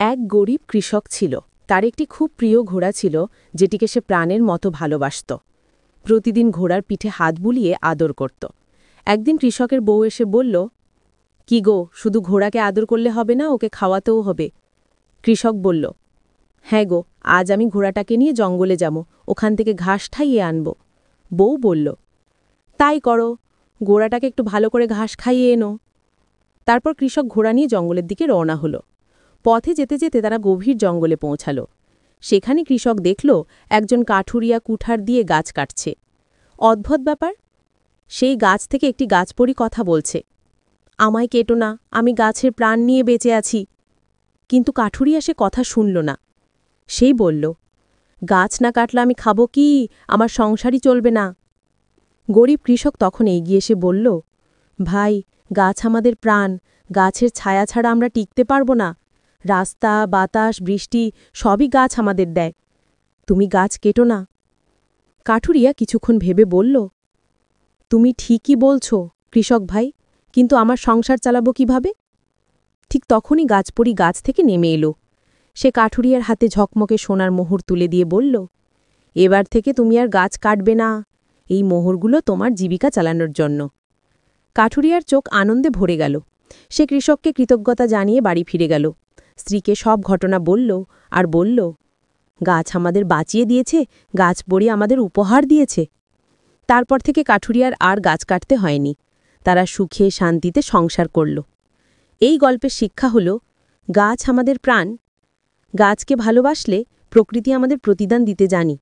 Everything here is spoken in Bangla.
এক গরিব কৃষক ছিল। তার একটি খুব প্রিয় ঘোড়া ছিল, যেটিকে সে প্রাণের মতো ভালোবাসত। প্রতিদিন ঘোড়ার পিঠে হাত বুলিয়ে আদর করত। একদিন কৃষকের বউ এসে বলল, কি গো, শুধু ঘোড়াকে আদর করলে হবে না, ওকে খাওয়াতেও হবে। কৃষক বলল, হ্যাঁ গো, আজ আমি ঘোড়াটাকে নিয়ে জঙ্গলে যাব, ওখান থেকে ঘাস খাইয়ে আনব। বউ বলল, তাই করো, ঘোড়াটাকে একটু ভালো করে ঘাস খাইয়ে এনো। তারপর কৃষক ঘোড়া নিয়ে জঙ্গলের দিকে রওনা হল। পথে যেতে যেতে তারা গভীর জঙ্গলে পৌঁছাল। সেখানে কৃষক দেখল একজন কাঠুরিয়া কুঠার দিয়ে গাছ কাটছে। অদ্ভুত ব্যাপার, সেই গাছ থেকে একটি গাছপরি কথা বলছে, আমায় কেটো না, আমি গাছের প্রাণ নিয়ে বেঁচে আছি। কিন্তু কাঠুরিয়া সে কথা শুনল না। সেই বলল, গাছ না কাটলে আমি খাবো কি, আমার সংসারই চলবে না। গরিব কৃষক তখন এগিয়ে এসে বলল, ভাই, গাছ আমাদের প্রাণ, গাছের ছায়া ছাড়া আমরা টিকতে পারব না। রাস্তা, বাতাস, বৃষ্টি সবই গাছ আমাদের দেয়, তুমি গাছ কেটো না। কাঠুরিয়া কিছুক্ষণ ভেবে বলল, তুমি ঠিকই বলছ কৃষক ভাই, কিন্তু আমার সংসার চালাবো কিভাবে? ঠিক তখনই গাছপরি গাছ থেকে নেমে এলো। সে কাঠুরিয়ার হাতে ঝকমকে সোনার মোহর তুলে দিয়ে বলল, এবার থেকে তুমি আর গাছ কাটবে না, এই মোহরগুলো তোমার জীবিকা চালানোর জন্য। কাঠুরিয়ার চোখ আনন্দে ভরে গেল। সে কৃষককে কৃতজ্ঞতা জানিয়ে বাড়ি ফিরে গেল। স্ত্রীকে সব ঘটনা বলল আর বলল, গাছ আমাদের বাঁচিয়ে দিয়েছে, গাছপরি আমাদের উপহার দিয়েছে। তারপর থেকে কাঠুরিয়ার আর গাছ কাটতে হয়নি। তারা সুখে শান্তিতে সংসার করল। এই গল্পের শিক্ষা হল, গাছ আমাদের প্রাণ, গাছকে ভালোবাসলে প্রকৃতি আমাদের প্রতিদান দিতে জানি।